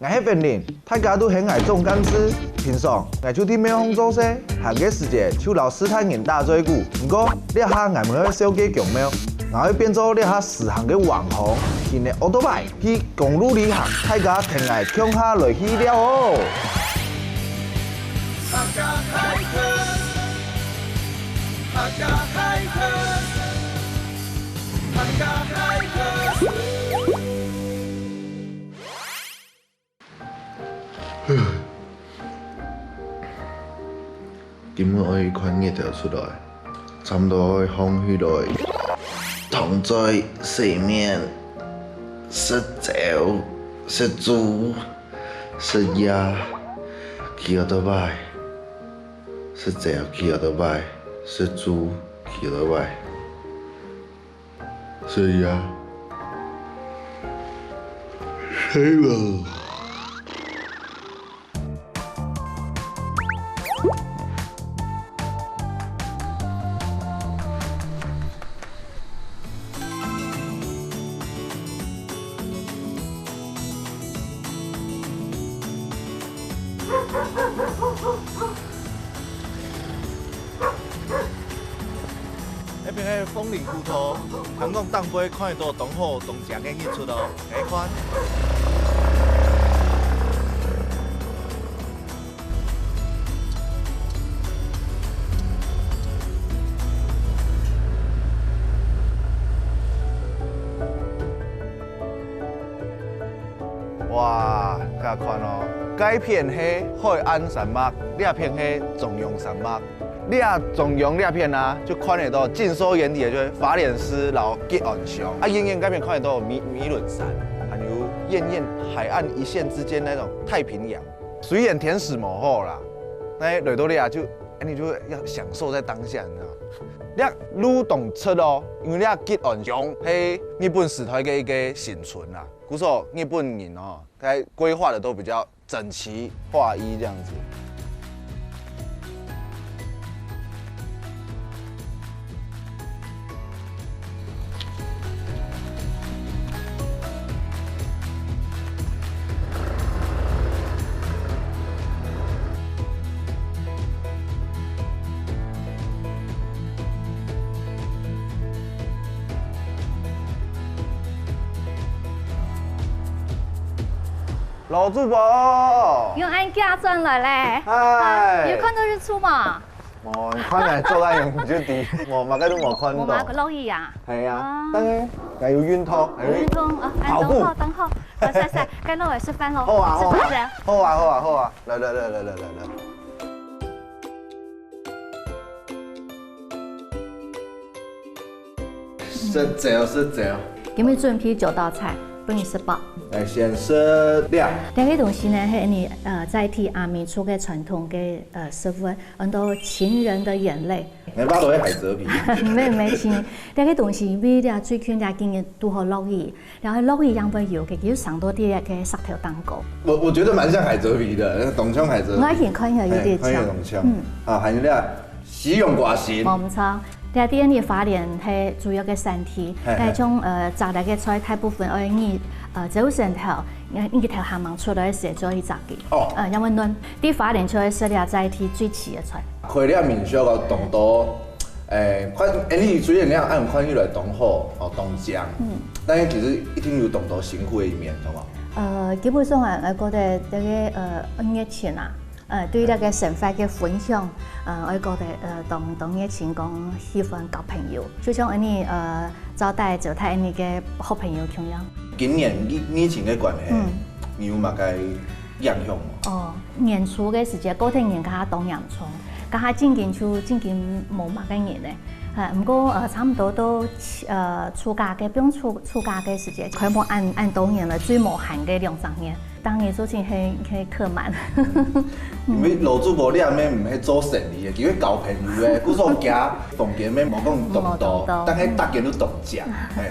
我迄边人，大家都很爱种甘蔗。平常我就伫咩方做事，下个时节就老斯坦人大追股。不过你下我们要小鸡强喵，然后变做你下时行嘅网红，今日奥多拜去公路旅行，大家挺爱跳下落去了哦。客家开课，客家开课，客家开课。今日我款日就出来，差不多放起来，躺在水面，食蕉、食猪、食鸭，去到倒摆，食蕉去到倒摆，食猪去到倒摆，食鸭，食了。那边迄风里糊涂，香港当杯看得到东好东正嘅日出哦，下款。哇，加看哦，该片黑海岸山脉，另片黑中庸山脉。你啊，中庸你片啊，就看得到尽收眼底的就是法莲斯老吉岸上，啊，远远改变看得到米伦山，还有艳艳海岸一线之间那种太平洋，水眼天使幕后啦。那来到你啊，你就要享受在当下，你知道吗？你啊，愈动出哦，因为你啊吉岸上係日本时代嘅一个现存啦。古时候日本人哦，该规划的都比较整齐划一这样子。老主播，用安家转来嘞。嗨，有看到日出嘛？哦，看来做安用就啲，我嘛嗰都冇看我买到。个落雨啊。係啊，但係又要冤拖，运动啊，跑步等候，晒，该落来吃饭喽。好啊好啊吃饭先。好啊好啊好啊，來。食蕉，今日准备9道菜，帮你吃饱。嚟先食了。第个东西呢，是你代替阿明出嘅传统嘅食物，很多情人的眼泪。你巴到喺海蜇皮。没情，第个东西比你最近你今日拄好落雨，然后落雨养不油嘅，叫上多啲嘅石头蛋糕。我觉得蛮像海蜇皮的，董腔海蜇皮。我以前看起有点像。董腔。啊，還有咧，喜用寡心。冇錯。第二，你法蓮係主要嘅身體，係種炸大嘅菜，大部分我你早上頭，你條鹹芒出來時做去炸嘅。哦。因為嫩，啲法蓮出嚟食了再替最齊嘅菜。佢呢面需要個動多，你雖然你按看起來動好哦動醬，但係其實一定要動到辛苦嘅一面，係嘛？基本上我覺得呢個熱情啊。對呢個生活嘅分享，我覺得同熱情講喜歡交朋友，就像你招待就睇你嘅好朋友咁樣。今年疫情嘅關係，你有乜嘅影響嗎？哦，年初嘅時節，嗰天人家當洋葱，家下正經冇乜嘅人咧。不過差唔多都暑假嘅，不用暑假嘅時節，佢冇按當年啦，最無限嘅2-3年。當年做成係客滿。因為老主播你阿妹唔係做生意嘅，叫佢交朋友嘅，古時候行逢見咩冇講動多，但係大家都動食，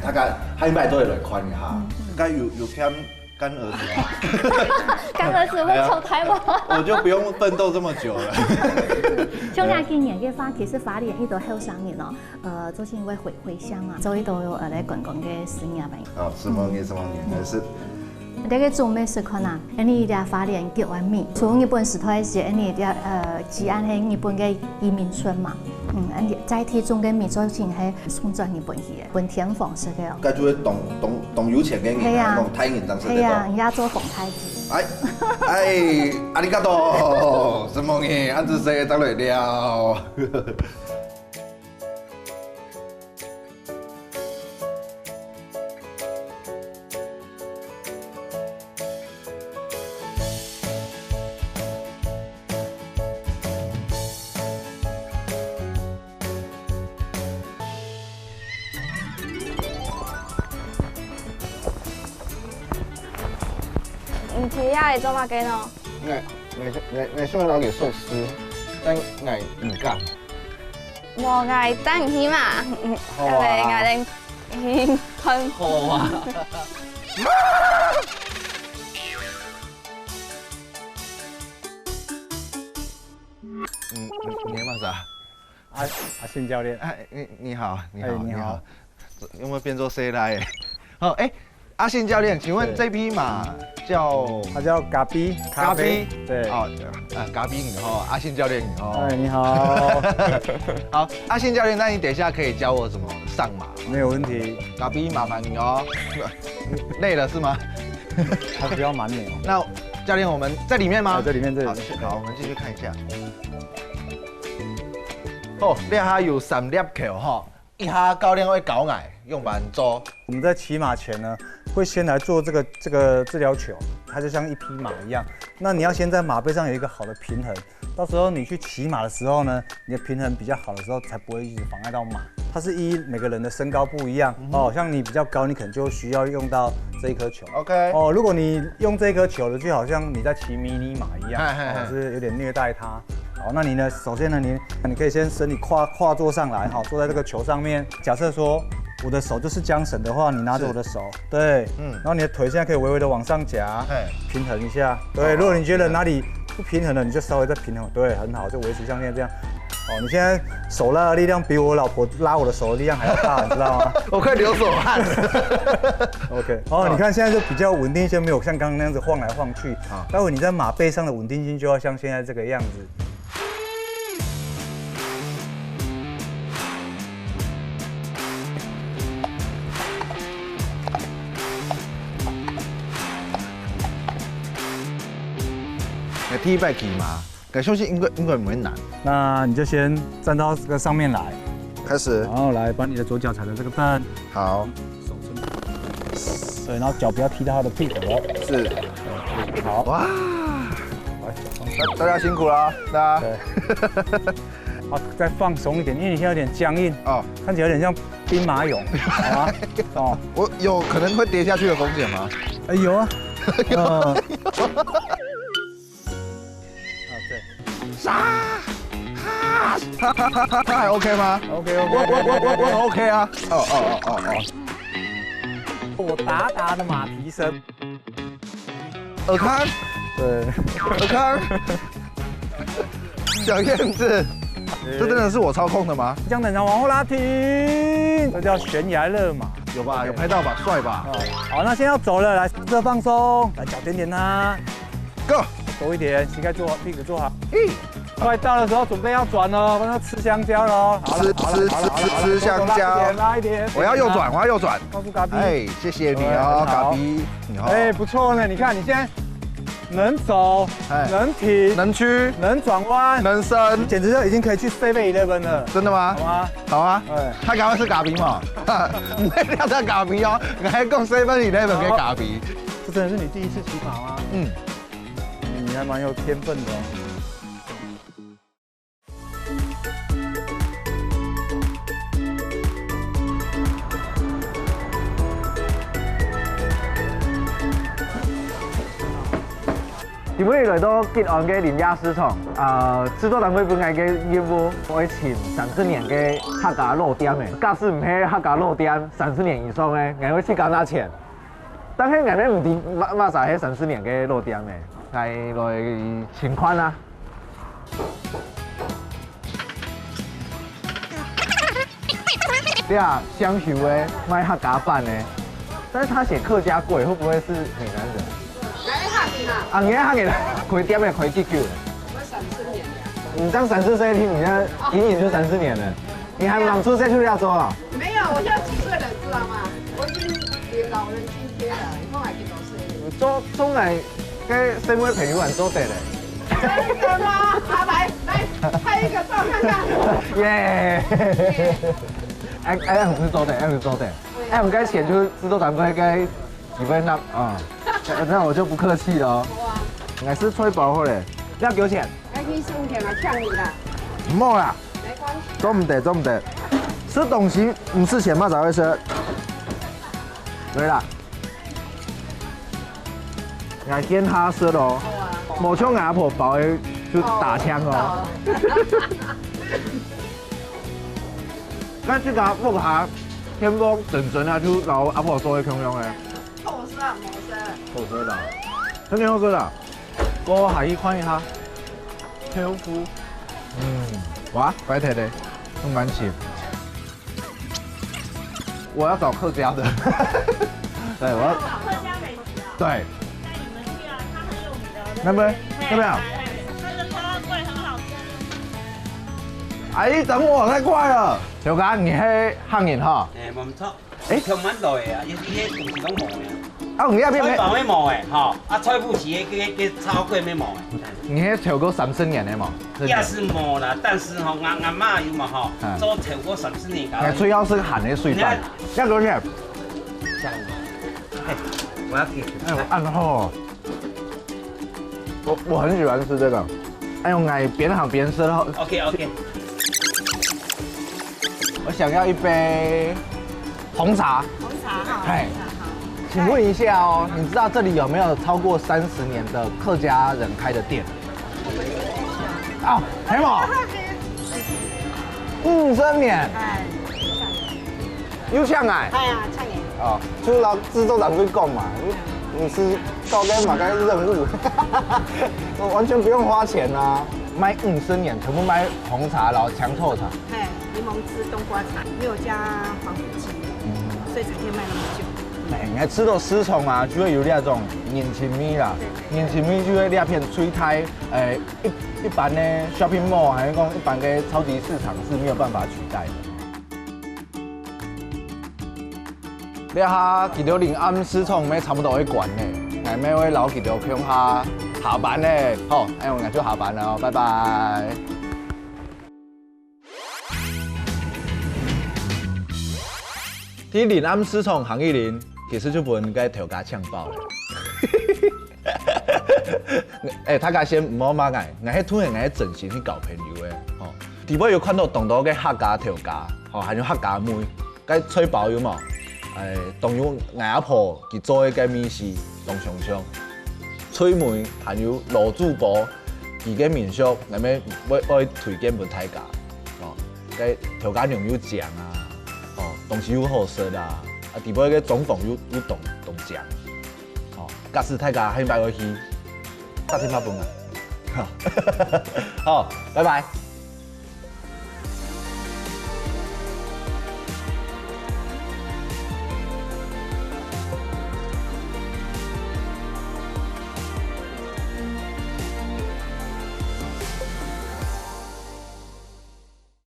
大家喺埋都會來看一下。該有添乾兒子嗎？乾兒子會抽胎嗎？我就不用奮鬥這麼久了。像兩今年嘅話，其實法蓮喺度後生人咯，做成會回鄉啊，做呢度嚟觀光嘅10年吧。哦，10年，但是这个做美食可能，你俩花莲叫完米，从日本时代时，你俩吉安係日本嘅移民村嘛，在地種嘅米做成係送咗日本去嘅，本田黃色嘅哦。該做動有錢嘅人，用太銀當食得係啊，人家做紅太子。阿里嘎多，什麼嘢？安子誰當來了？唔似啊，你做乜嘅喏？我想了解壽司，但我唔敢。我嗌等起嘛，嗌你去看。好啊。你要啥？阿信教练，哎，你好，你好，哎你好你好，有没有变做 C 来？哦，哎，阿信教练，请问这匹马叫？他叫咖比，咖啡，对，哦，咖啡你好，阿信教练你好。哎，你好，好，阿信教练，那你等一下可以教我怎么上马吗？没有问题，咖啡麻烦你哦。累了是吗？他比较蛮牛。那教练，我们在里面吗？在里面这里。好，我们继续看一下。哦，你下有3粒球哈，一下教练会搞矮，用慢做。我们在骑马前呢，会先来做这个治疗球，它就像一匹马一样。那你要先在马背上有一个好的平衡，到时候你去骑马的时候呢，你的平衡比较好的时候，才不会一直妨碍到马。它是依每个人的身高不一样哦，像你比较高，你可能就需要用到这一颗球。OK。哦，如果你用这一颗球的，就好像你在骑迷你马一样，是有点虐待它。好，那你呢？首先呢，你可以先身体跨坐上来，哈，坐在这个球上面。假设说我的手就是缰绳的话，你拿着我的手，对，然后你的腿现在可以微微的往上夹，平衡一下，对。如果你觉得哪里不平衡了，你就稍微再平衡，对，很好，就维持像现在这样。哦，你现在手拉的力量比我老婆拉我的手的力量还要大，你知道吗？我快流手汗。OK， 哦，你看现在就比较稳定一些，没有像刚刚那样子晃来晃去。待会你在马背上的稳定性就要像现在这个样子。第一拜骑马，感休息应该不会难。那你就先站到这个上面来，开始，然后来把你的左脚踩在这个凳，好，手伸，对，然后脚不要踢到他的屁股哦。是，好，哇，大家辛苦了，大家。对。好，再放松一点，因为你现在有点僵硬哦，看起来有点像兵马俑，好吗？哦，我有可能会跌下去的风险吗？哎，有啊，有。他还 OK 吗 ？OK， 我很 OK 啊。我达的马蹄声，尔康，对，尔康，小燕子，这真的是我操控的吗？将等长往后拉停，这叫悬崖勒马，有吧？有拍到吧？帅吧？好，那现在要走了，来这放松，来脚点点它 ，Go， 多一点，膝盖做好，屁股做好。快到的时候准备要转哦，帮他吃香蕉喽。吃香蕉，拉一点。我要右转，我要右转。告诉嘎比，哎，谢谢你哦，嘎比，你好。哎，不错呢，你看你现在能走，能停，能屈，能转弯，能伸，简直就已经可以去 7-11了。真的吗？好吗？好啊。哎，他赶快是嘎比嘛，唔会跳到嘎比哦，我还讲 7-11给嘎比。这真的是你第一次骑马吗？嗯，你还蛮有天分的哦。今日来到吉安嘅林家市场，制作单位本来嘅业务，我请30年嘅客家老店嘅，假使唔係客家老店30年以上嘅，我會去加拿錢。但係我哋唔知乜啥係30年嘅老店嘅，係來請款啊。啲啊，雙手嘅買客家版嘅，但是他写客家贵，会不会是闽南人？啊，你看他给他开店的开几久？我30年了。你当34岁听，你那隐隐就30年了。你还刚出生去亚洲啊？没有，我现在几岁了，知道吗？我已经给老人津贴了，以后还几多岁？你中来跟深威陪你玩做得嘞。真的吗？好，来拍一个照看看。耶！哎，不是做的，不是做的。哎，我们该钱就是制作团队该几分那啊？那我就不客气了哦。我是吹薄货嘞，要给我钱。哎，你是5天来呛你啦？唔好啦，没关系。做唔得，做唔得。吃东西唔是钱嘛才会吃。对啦。我见他吃咯，冇像阿婆包的就打枪哦。那这个木下天光整啊，就老阿婆做的香香的。后生啊，好吃的，真的好吃的。我下去看一下。漂夫。哇，白铁的，很蛮起。我要找客家的。对，我要。客家美食啊。对。带你们去啊，它很有名的。那边，那边啊。它的超贵，很好吃。阿姨，等我，太快了。小哥，你迄汉人哈？冇错。香蛮耐啊，伊迄东西拢冇嘅。啊，你那边菜包咩冇嘅，吼，啊菜脯是叫炒粿咩冇嘅。你迄超过30年的嘛？也是冇啦，但是吼，阿妈有嘛吼，做超过30年噶。你最好是喊的水饭，要多少钱？我要给。哎，按后。我很喜欢吃这个，哎呦，爱边行边吃了。OK。我想要一杯红茶。红茶哈。嗨，请问一下哦，你知道这里有没有超过30年的客家人开的店？啊，系冇？50年。哎，有抢哎。哎呀，呛你。哦，就老制作人会讲嘛，你是高该马该任务，我完全不用花钱啊，卖50年，全部卖红茶，然后强臭茶。哎，柠檬汁、冬瓜茶，没有加防腐剂，所以才可以卖那么久。哎，你吃到丝虫啊，就会有那种年轻味啦，年轻味就会那片吹开，一般的 shopping mall 还是讲一般的超级市场是没有办法取代的。你下记到临暗丝虫咩差不多会关呢，挨咩会留记到向下下班呢？好，哎，我就下班了哦，拜拜。啲临暗丝虫行一零，其实就不应该条价呛爆了。哎，大家先唔好骂我，我迄突然我整形去搞朋友的，吼。底尾有看到当到嘅客家条价，吼，还有客家妹，该吹包有冇？当有我阿婆佢做嘅美食，当上上，吹梅还有罗主播，佢嘅民宿，我咪我推荐俾大家，哦，嘅条价娘有酱啊，哦，东西又好食啦，啊，底尾嘅总统有动酱，哦，假使大家很拜我去，打电话问啊，好，拜拜。